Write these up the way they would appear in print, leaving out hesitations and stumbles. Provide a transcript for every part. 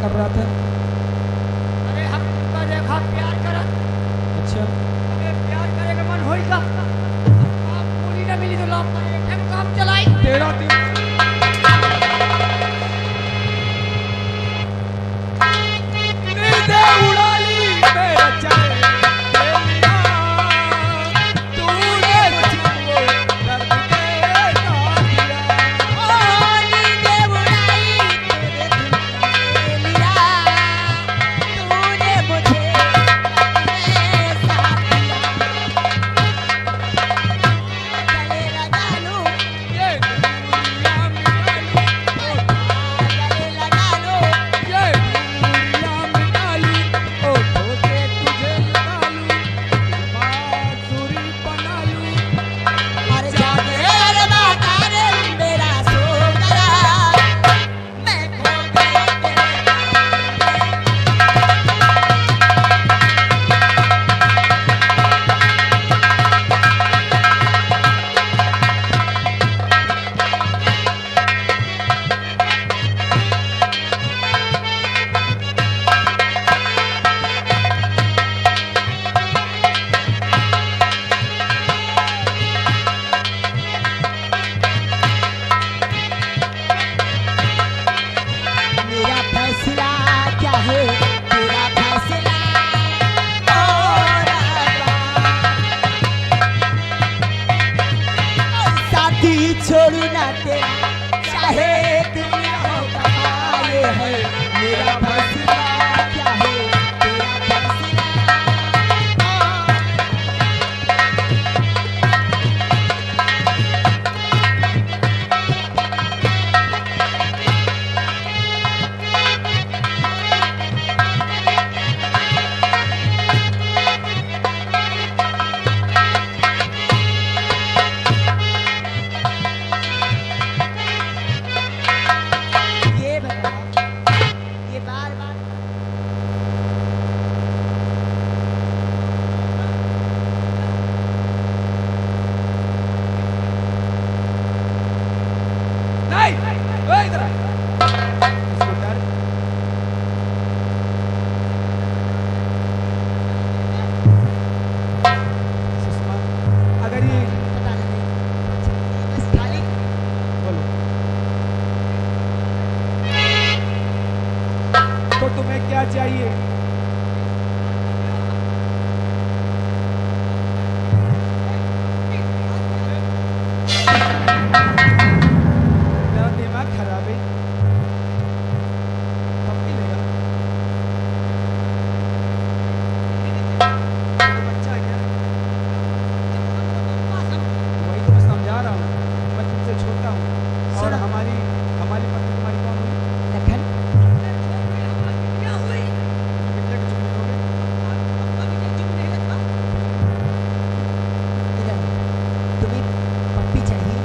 कर रहा था? अरे हम तुमका देखा प्यार करत। अच्छा, अरे प्यार करे के मन होई का? आप पूरी न मिली तो लाभ एक ठे काम चलाई। तेरा दिल दे उड़ा ली मेरा चैन दे लिया, तूने मुझको दर्द देता दिया। ओली दे उड़ाई तेरे दिल ले लिया, तूने मुझे ऐसा किया। गले लगा लूं, ये दूरियां मिटा ली, ओ गले लगा लूं, ये दूरियां मिटा ली, ओठों से तुझे लगा लूं, बांसुरी बना लूं। और जागे अरबा तारे मेरा सो गया, मैं खो गई तेरे मेरा फैसला क्या है, तेरा फैसला ओ रब्बा। साथी छोड़ू ना तेरा, चाहे दुनिया हो कहाँ ये है। मेरा फैसला क्या है, तेरा फैसला ये बता, ये बार बार नहीं, ओए इधर आ। इसको डर। सुषमा, अगर ये पता नहीं, बस खाली बोलो तो तुम्हें क्या चाहिए? मेरा दिमाग खराब है। पप्पी लेगा? ये बच्चा है क्या? वही तो मैं समझा रहा हूँ, मैं तुमसे छोटा हूँ और सुनो। हमारी हमारी पत्नी तुम्हारी कौन हुई? लखन क्या हुई? बिटिया के चुप रहोगे? इधर तुम्हें पप्पी चाहिए?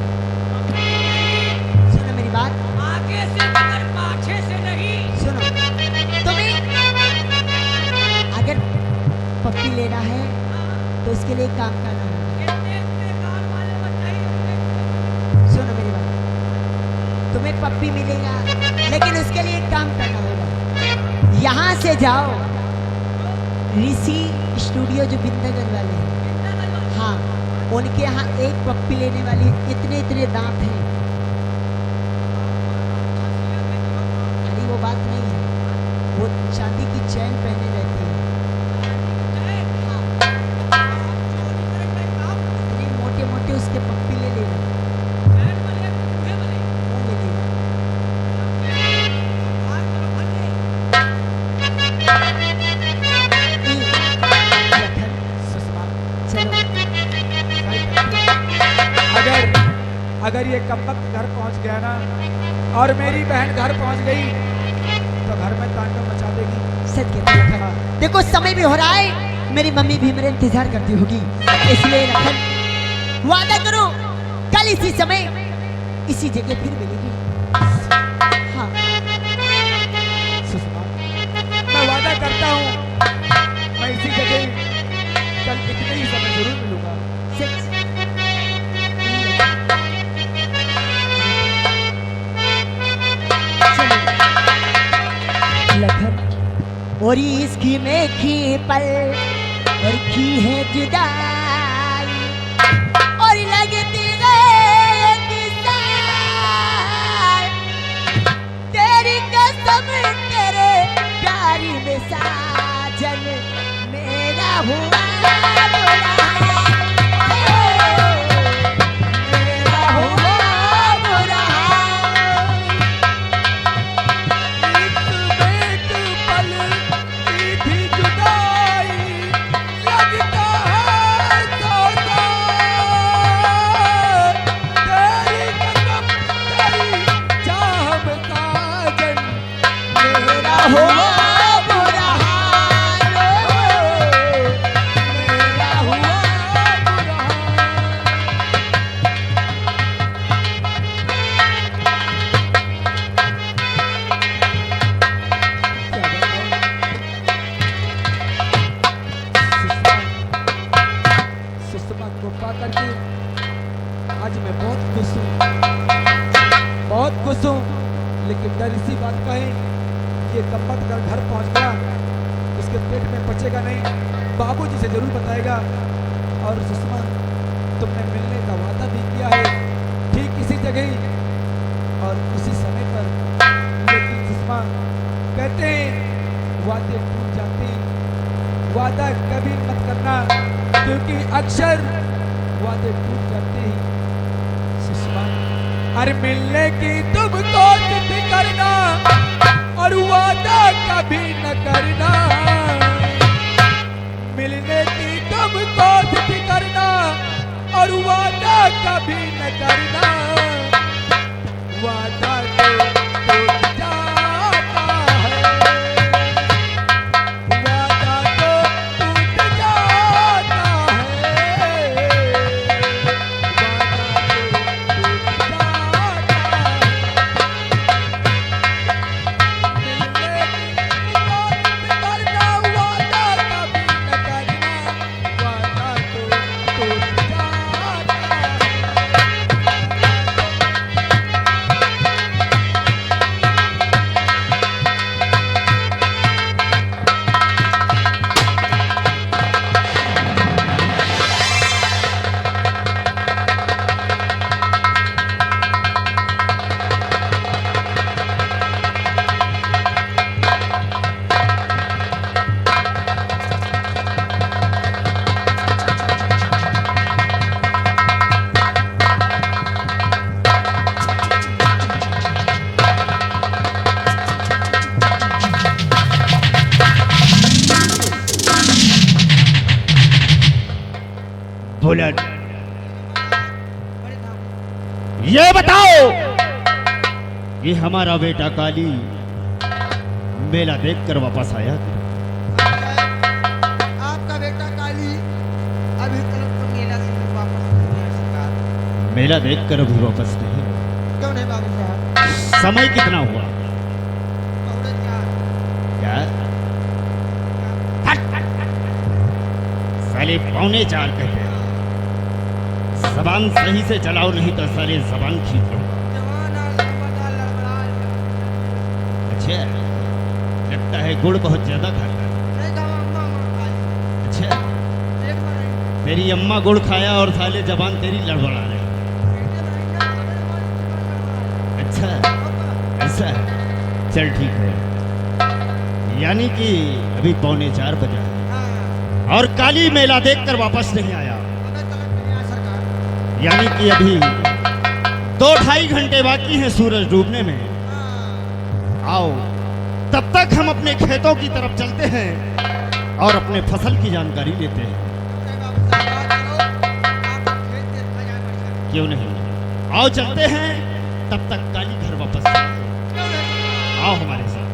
सुनो मेरी बात, आगे से मगर पाछे से नहीं। सुनो। तुम्हें अगर पप्पी लेना है तो इसके लिए एक काम करना होगा। इतने कान वाले बताइए। सुनो मेरी बात, तुम्हें पप्पी मिलेगा लेकिन उसके लिए एक काम करना होगा। यहाँ से जाओ, ऋषि स्टूडियो जो बिंदागढ़ वाले हैं, हाँ, उनके यहाँ एक पप्पी लेने वाली इतने इतने दांत हैं। अरे वो बात नहीं है, वो चांदी की चैन पहने रहती है। इतने मोटे मोटे उसके पप्पी ले लेना, वो ले लेना। लखन, सुषमा, चलो अगर अगर ये कब तक घर पहुंच गया ना और मेरी बहन घर पहुंच गई तो घर में तांडव मचा देगी। सच कहते हैं लखन। देखो समय भी हो रहा है, मेरी मम्मी भी मेरा इंतजार करती होगी, इसलिए लखन वादा करो कल इसी समय इसी जगह फिर मिलेगी। हाँ सुषमा, मैं वादा करता हूँ मैं इसी जगह कल इतने ही समय जरूर मिलूंगा। सच। चलो लखन और इसकी में की पल और की है जुदाई और लगती गए किसान तेरी कसम तेरे प्यारी में साजन मेरा हुआ बुरा मेरा हुआ बुरा एक बेट पल की थी जुदाई लगता है सौदा तेरी कसम तेरी चाह में साजन मेरा हुआ बुरा मेरा हुआ बुरा सुषमा को पा करके आज मैं बहुत खुश हूँ, बहुत खुश हूँ। लेकिन डर इसी बात का है, ये कम्बत अगर घर पहुँच गया उसके पेट में पचेगा नहीं, बाबूजी से जरूर बताएगा। और सुषमा तुमने मिलने का वादा भी किया है ठीक इसी जगह ही और उसी समय पर। लेकिन सुषमा कहते हैं वादे टूट जाते हैं, वादा कभी मत करना क्योंकि अक्सर वादे टूट जाते हैं। सुषमा अरे मिलने की तुम कोशिश करना और वादा कभी न करना, मिलने की तुम कोशिश करना और वादा कभी न करना, वादा तो टूट जाता है, वादा तो टूट जाता है, वादा तो टूट जाता है। बुलेट ये बताओ कि हमारा बेटा काली मेला देखकर वापस आया कि आपका बेटा काली अभी तक तो मेला से वापस नहीं आया सरकार। मेला देखकर अभी वापस नहीं आया। क्यों नहीं बाबू साहब? समय कितना हुआ? पौने चार। क्या साले 3:45 कहते हैं। जबान सही से चलाओ नहीं तो साले जबान खींच लो। जवान और लड़बड़ा लड़बड़ा। अच्छा लगता है गुड़ बहुत ज्यादा खाता है। नहीं खावा अम्मा काली। अच्छा पेट में नहीं। तेरी अम्मा गुड़ खाया और साले जबान तेरी लड़बड़ा रही। पेट में नहीं ना, अरे हमारी जवान लड़बड़ा। अच्छा ऐसा है। चल ठीक है, यानी कि अभी 3:45 बजा है हाँ, और काली मेला देखकर वापस नहीं आया, अबे तलक नहीं आया सरकार। यानी कि अभी 2-2.5 घंटे बाकी हैं सूरज डूबने में। हाँ, आओ तब तक हम अपने खेतों की तरफ चलते हैं और अपने फसल की जानकारी लेते हैं। नहीं बाबू साहब, बात करो। आपका खेत देखा जाए बढ़िया। क्यों नहीं, आओ चलते हैं, तब तक काली घर वापस चले। क्यों नहीं? आओ हमारे साथ।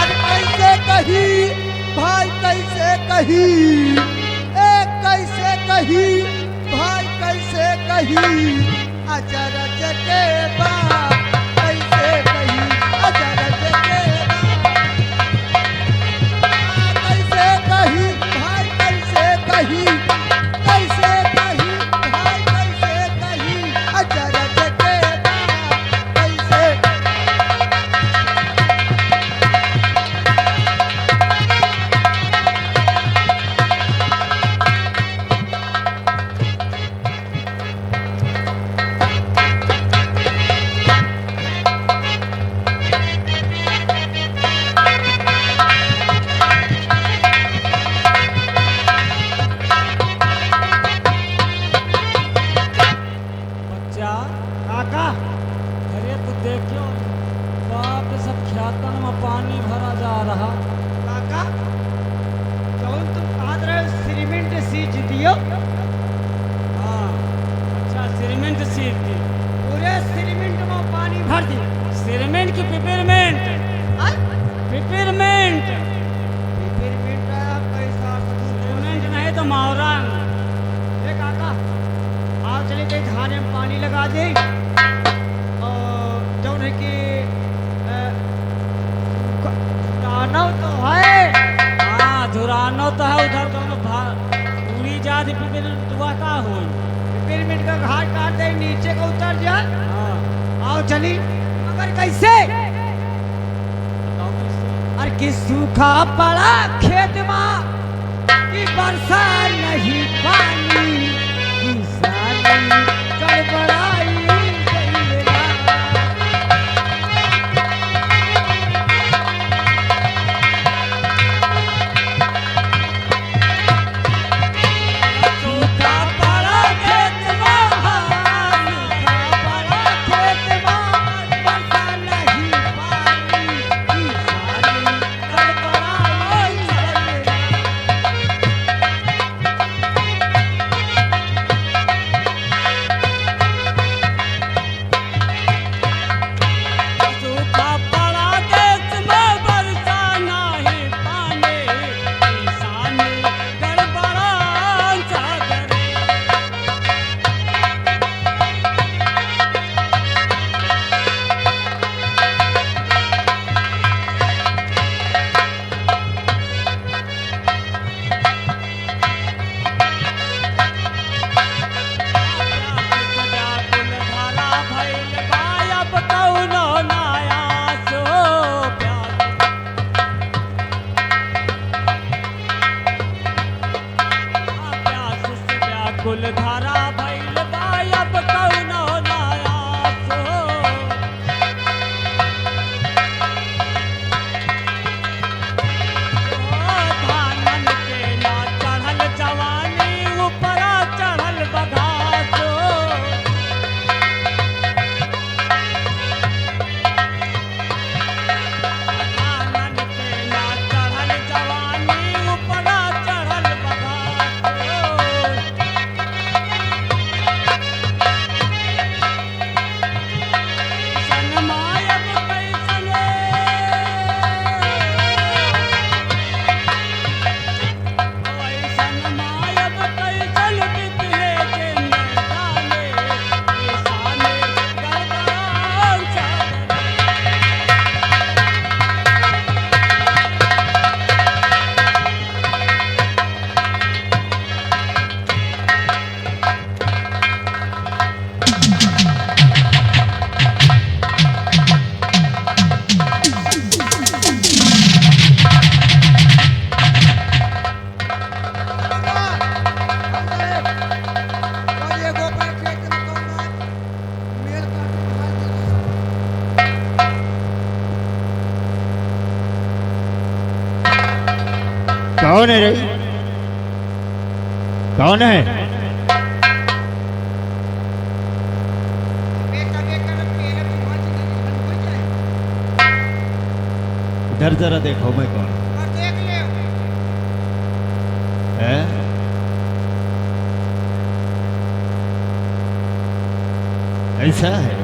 अरे कैसे कही भाई, कैसे कही एक, कैसे कही भाई, कैसे कही अचरज के बात, कैसे कही अचरज के बात, कैसे कही भाई, कैसे कही, कैसे कही भाई, कैसे कही अचरज के बात, कैसे बच्चा काका अरे तू देखियो बाप रे, सब खेतन में पानी भरा जा रहा। काका जौन तुम कहत रहे सीमेंट सींच दियो हाँ अच्छा, सीमेंट सीट दी, पूरे सीमेंट में पानी भर दी। सीमेंट की पिपरमेंट, पिपरमेंट, पिपरमेंट पैसा सीमेंट नहीं तो मावरान। ए काका आप चले गए धान में पानी लगा दे और जौन है कि दाना तो है। हाँ धुरानो तो है उधर, दोनों पूरी जाति पिपरमेंट दुआ का होई। पिपरमेंट का घाट काट दे, नीचे का उतर जा। हाँ आओ चली, मगर कैसे? बताओ कैसे? और कि सूखा पड़ा खेत में कि वर्षा नहीं पानी, किसान गड़बड़ाई गइल बा। सूखा पड़ा खेत में, सूखा पड़ा खेत में वर्षा नहीं पानी, किसान गड़बड़ाई गइल बा। सूखा पड़ा देश में वर्षा नहीं पानी, किसान गड़बड़ा सागर। व्याकुल धारा भइल बा, अब कौनो नया सो प्यास। प्यास से व्याकुल धारा भइल बा, अब कौनो नया सो। धानन के ना चढ़ल जवानी, ऊपरा चढ़ल बघासो। धानन के ना चढ़ल जवानी, ऊपरा चढ़ल बघासो। सनमायब कैसने वैसन मायब कैसन बितहे के मैदाने, किसाने गड़बड़ान सागर। कौन है रे? कौन है? इधर जरा देखो, मैं कौन है? ऐसा है,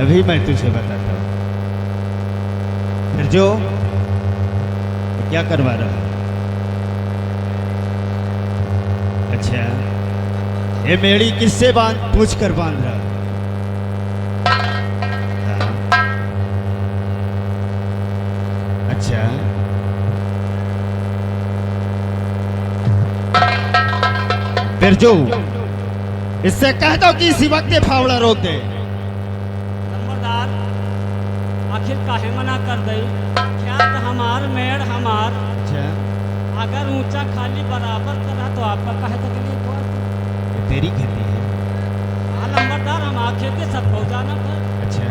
अभी मैं तुझे बताता हूँ। फिर जो क्या करवा रहा है? अच्छा, ये मेरी किससे पूछ कर बांध रहा है? हाँ। अच्छा, फिर जो इससे कह दो कि इसी वक्त ये फावड़ा रोक दे। नंबरदार आखिर काहे मना कर दई? ख्यात हमार मेड़ हमार, अच्छा, अगर ऊंचा खाली बराबर करा तो आपका काहे तकलीफ हुआ? ये तेरी खेती है। हाँ नंबरदार, हम आखे थे सब फौजा न कर। अच्छा,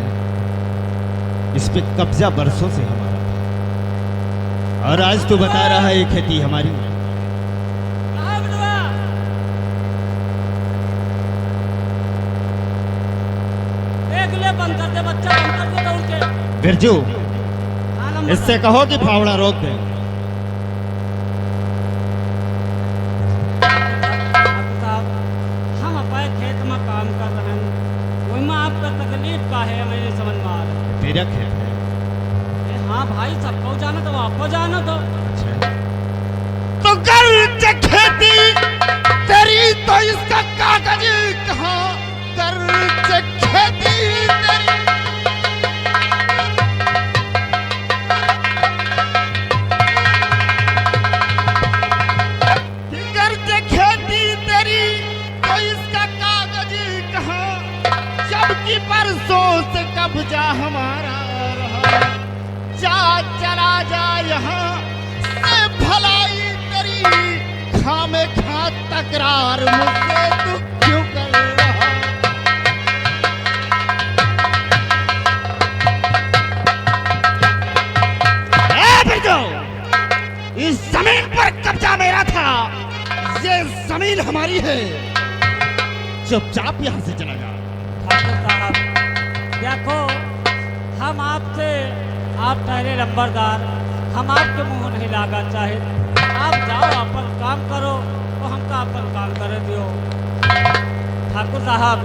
इस पे कब्जा बरसों से हमारा था, और आज तू बता रहा है ये खेती हमारी। कहाँ बटुआ? के लिए बंद कर दे बच्चा, बंद कर दे दौड़ के। बिरजू, हाँ, नंबर इससे कहो कि फावड़ा रोक दे। साहब, हम अपने खेत में काम कर रहे हैं, वही में आपका तकलीफ का है, मुझे समझ में आ रहा है। तेरा खेत है? हाँ भाई, सबको जाना तो आपको जाना तो। अच्छा, तो कर जे खेती तेरी तो इसका कागज कहाँ, कर जे खेती तेरी। कर जे खेती तेरी तो इसका कागज कहाँ, जबकि परसों से कब्जा हमारा रहा। जा चला जा यहाँ से भलाई तेरी, खामे खा तकरार मुझसे तू क्यों कर रहा। बिरजू, इस जमीन पर कब्जा मेरा था, ये जमीन हमारी है। चुपचाप यहाँ से चला जा। ठाकुर साहब, देखो हम आपसे, आप ठहरे नंबरदार, हम आपके मुंह नहीं लागा चाहे। आप जाओ, अपन काम करो, तो हमका अपन काम करे दियो। ठाकुर साहब,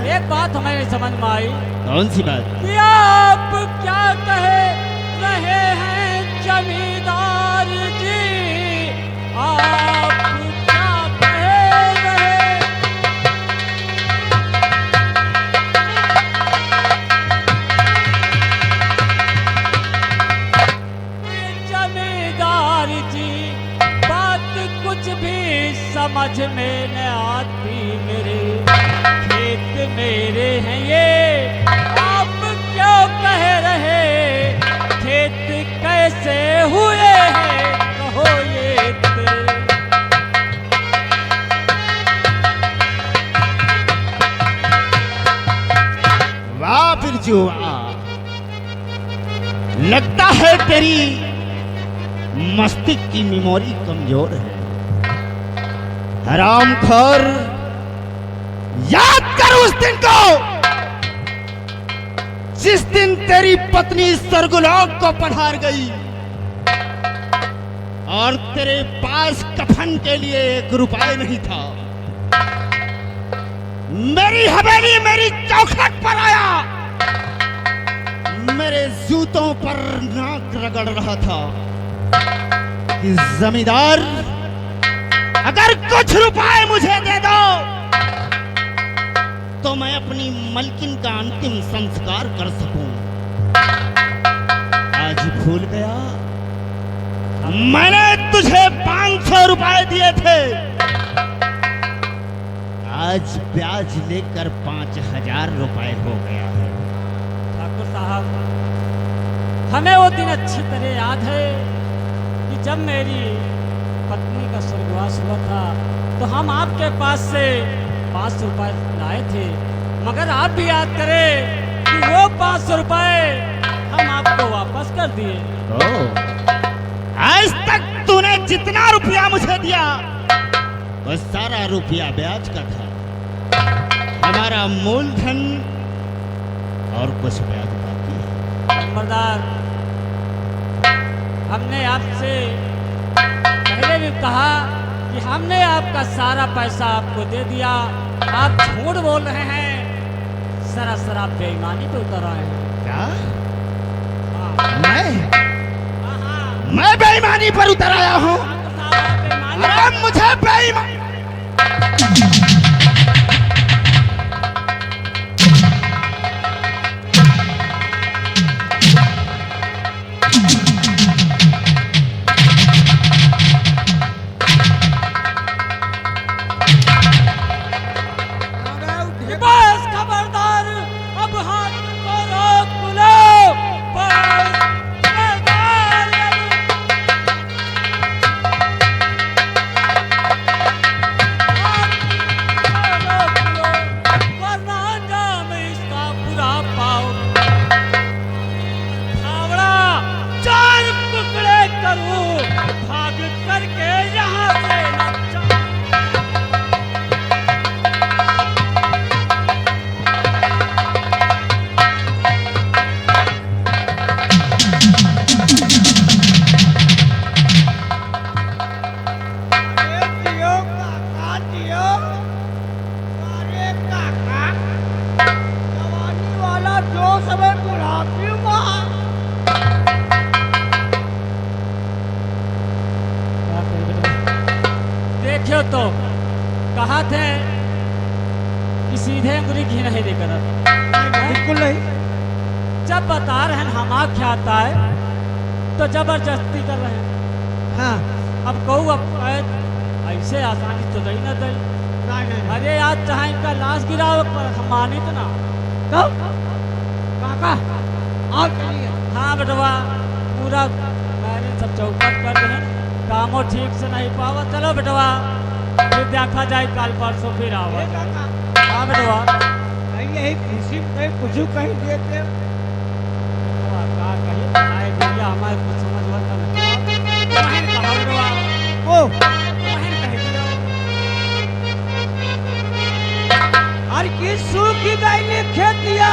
एक बात हमें नहीं समझ में आई। कौन सी बात? कि आप क्या कहे रहे हैं जमींदार जी, आप क्या कहे रहे। जमींदार जी, बात कुछ भी समझ में न आती मेरे, खेत मेरे हैं ये, आप क्यों कह रहे, खेत कैसे हुए हैं कहो ये तेरे। वाह बिरजू वाह, लगता है तेरी मस्तिष्क की मेमोरी कमजोर है। हरामखोर, याद कर उस दिन को जिस दिन तेरी पत्नी सर्गुलोक को पधार गई और तेरे पास कफन के लिए 1 रुपया नहीं था। मेरी हवेली मेरी चौखट पर आया, मेरे जूतों पर नाक रगड़ रहा था कि जमींदार, अगर कुछ रुपए मुझे दे दो तो मैं अपनी मलकिन का अंतिम संस्कार कर सकूं। आज भूल गया, मैंने तुझे 500 रुपए दिए थे, आज ब्याज लेकर 5000 रुपए हो गया है। ठाकुर साहब, हमें वो दिन अच्छी तरह याद है कि जब मेरी पत्नी का स्वर्गवास हुआ था तो हम आपके पास से 500 रुपए लाए थे, मगर आप भी याद करें कि वो 500 रुपए हम आपको वापस कर दिए। आज तक तूने जितना रुपया मुझे दिया वो सारा रुपया ब्याज का था। हमारा मूलधन और कुछ ब्याज बाकी है। नंबरदार, हमने आपसे पहले भी कहा कि हमने आपका सारा पैसा आपको दे दिया, आप झूठ बोल रहे हैं, सरासर आप बेईमानी पे उतर आए हैं। क्या? हाँ। मैं मैं बेईमानी पर उतर आया हूँ? ठाकुर साहब, आप बेईमानी अरे मुझे बेईमान बस खबरदार, अब हाथ को रोक लो, बस खबरदार। हाथ कि सीधे अंगुरी घी नहीं देकर बिल्कुल नहीं। जब बता रहे हैं हम आँख आता है तो जबरदस्ती कर रहे हैं। हाँ अब कहूँ अब ऐसे आसानी तो दई ना दई। नहीं अरे आज चाहे इनका लाश गिराओ पर हम माने तो ना। तो काका और चलिए। हाँ बेटवा पूरा मैंने सब चौपट कर दिए, कामों ठीक से नहीं पावा। चलो बेटवा फिर देखा जाए कल परसों फिर आओ। हाँ बेटवा यही खुशी कहीं कुछ कहीं देते बेटवा का कहीं बनाए दिया हमारे कुछ समझ में नहीं बहन कहा बेटवा ओ बहन कहे दिया हर की सूख गई खेतिया,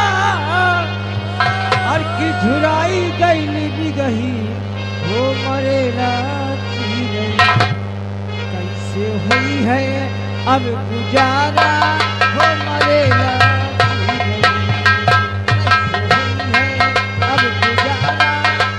हर की झुराई गई बिगही, हो मरेला चिरई। कैसे हुई है अब गुजारा, हो मरेला चिरई। कैसे हुई है अब गुजारा, हो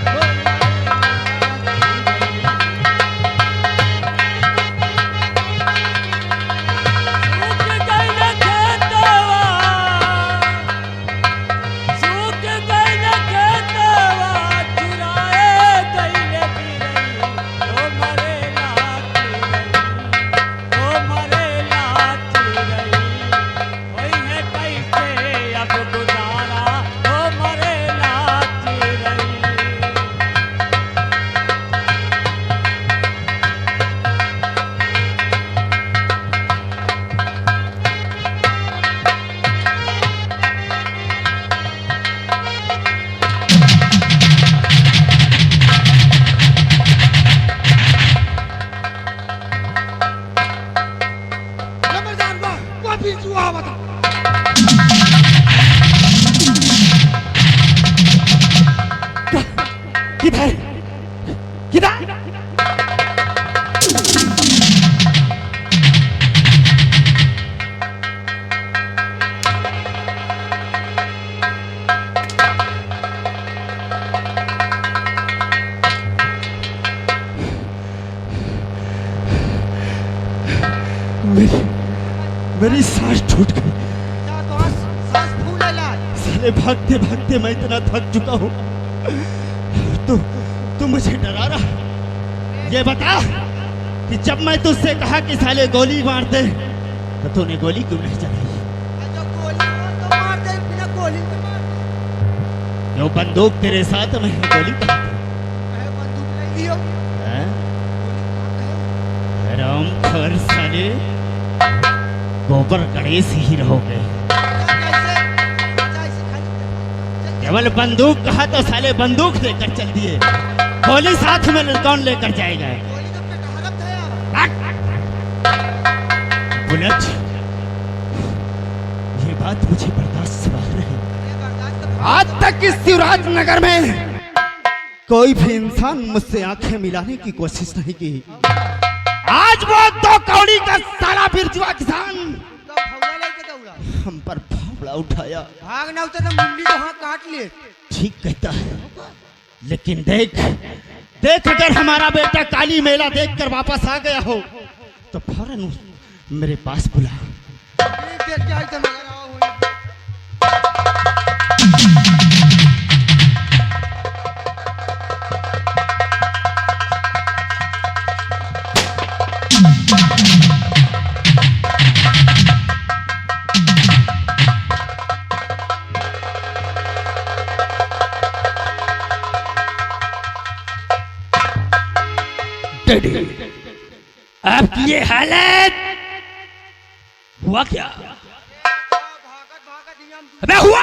किधर किधर मेरी सांस छूट गई। सांस फूले लाल। साले भागते भागते मैं इतना थक चुका हूँ। तू मुझे डरा रहा। ये बता कि जब मैं तुझसे कहा कि साले गोली मार दे तो तूने गोली क्यों नहीं चलाई? जो गोली तो मार दे, बिना गोली तो मार दे। जो बंदूक तेरे साथ में है, गोली कहाँ है? कहे बंदूक नहीं दियो। हैं? गोली कहाँ राम खबर साले गोबर गणेश ही रहोगे। कैसे? ऐसे खाली केवल बंदूक कहा तो साले बंदूक लेकर चल दिए। गोली साथ में कौन लेकर जाएगा? गोली तो पेट हरम था यार। बुलेट, ये बात मुझे बर्दाश्त से बाहर है। अरे बर्दाश्त तो आज तक इस शिवराज नगर में कोई भी इंसान मुझसे आंखें मिलाने की कोशिश नहीं की। आज वो दो कौड़ी का साला बिरजुआ किसान तो फौला लेके दौड़ा। हम पर फावड़ा उठाया। भाग ना उतर तो मुंडी तो हाँ काट ले। ठीक कहता है, लेकिन देख देख अगर हमारा बेटा काली मेला देखकर वापस आ गया हो तो फौरन मेरे पास बुला। फिर क्या है मगर आओ हुई। डैडी आपकी ये हालत हुआ क्या? भागत भागत नियम अबे हुआ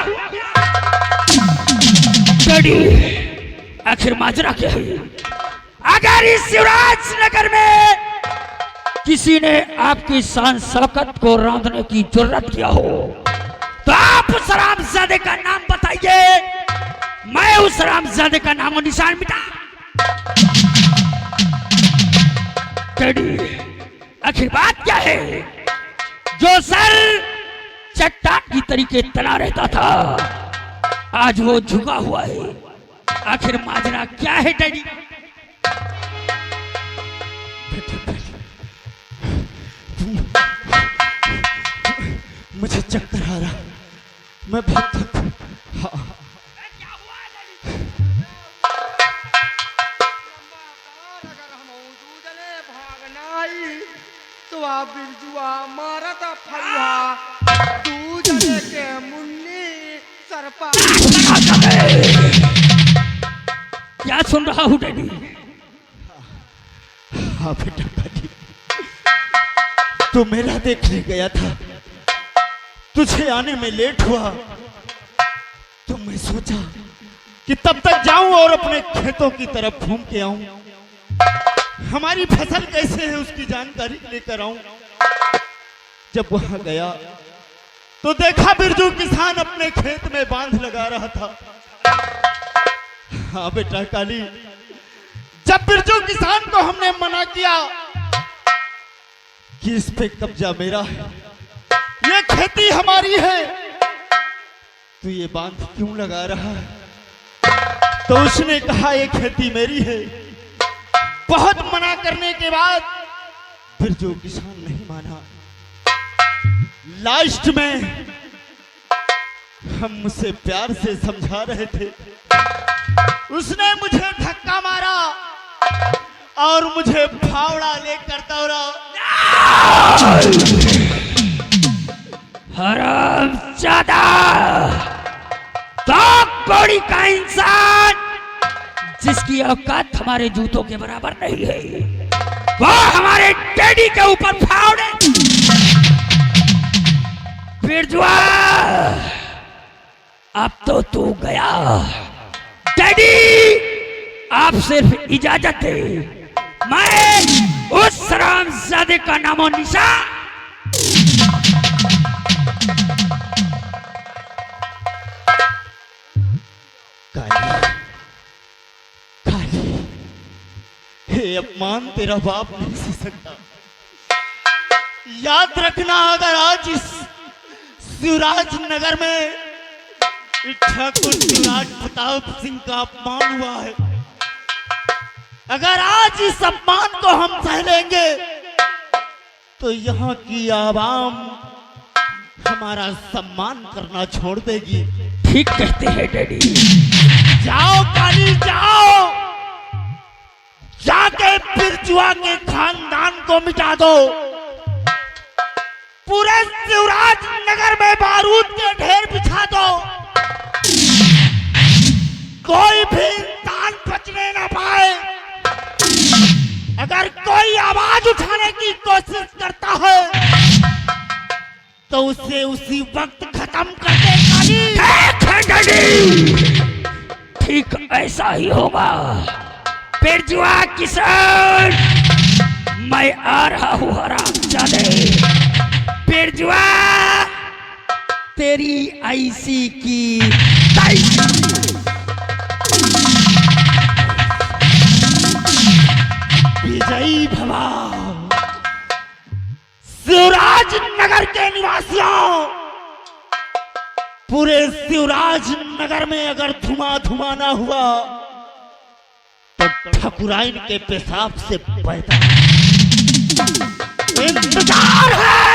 डैडी, आखिर माजरा क्या है? अगर इस शिवराज नगर में किसी ने आपकी शान शौकत को रौंदने की जरूरत किया हो तो आप उस रामजादे का नाम बताइए, मैं उस रामजादे का नाम और निशान मिटा। डैडी आखिर बात क्या है? जो सर चट्टान की तरीके तना रहता था आज वो झुका हुआ है। आखिर माजरा क्या है डैडी? मुझे चक्कर आ रहा, मैं बहुत थक। हाँ तो आप बिरजुआ मारा था फरुआ तू जले के मुन्नी सरपा। क्या सुन रहा हूँ डैडी? हाँ बेटा काजी, तू मेला देखने गया था, तुझे आने में लेट हुआ तो मैं सोचा कि तब तक जाऊं और अपने खेतों की तरफ घूम के आऊं, हमारी फसल कैसे है उसकी जानकारी लेकर आऊं। जब वहां गया तो देखा बिरजू किसान अपने खेत में बांध लगा रहा था। हाँ बेटा काली, जब बिरजू किसान को हमने मना किया कि इस पे कब्जा मेरा है, ये खेती हमारी है, तो ये बांध क्यों लगा रहा है, तो उसने कहा ये खेती मेरी है। बहुत मना करने के बाद फिर जो किसान नहीं माना, लास्ट में हम उसे प्यार से समझा रहे थे, उसने मुझे धक्का मारा और मुझे फावड़ा लेकर दौड़ा। हरामजादा, तो कौड़ी का इंसान जिसकी औकात हमारे जूतों के बराबर नहीं है, वो हमारे डैडी के ऊपर फावड़े। बिरजुआ, अब तो तू गया। डैडी, आप सिर्फ इजाजत दे, मैं उस हरामजादे का नामो निशान। ये अपमान तेरा बाप नहीं सह सकता। याद रखना, अगर आज इस शिवराज नगर में ठाकुर शिवराज प्रताप सिंह का अपमान हुआ है, अगर आज इस अपमान को हम सह लेंगे तो यहाँ की आवाम हमारा सम्मान करना छोड़ देगी। ठीक कहते हैं डैडी। जाओ काली, जाओ, जाके बिरजुआ के खानदान को मिटा दो, पूरे शिवराज नगर में बारूद के ढेर बिछा दो, कोई भी इंसान बचने ना पाए। अगर कोई आवाज उठाने की कोशिश करता है तो उसे उसी वक्त खत्म कर दे काली। ठीक ऐसा ही होगा। बिरजुआ किसान, मैं आ रहा हूँ हरामजादे। बिरजुआ, तेरी ऐसी की विजयी भवा। शिवराज नगर के निवासियों, पूरे शिवराज नगर में अगर धुआं ना हुआ तो ठकुराइन के पेशाब से पैदा इंतजार है।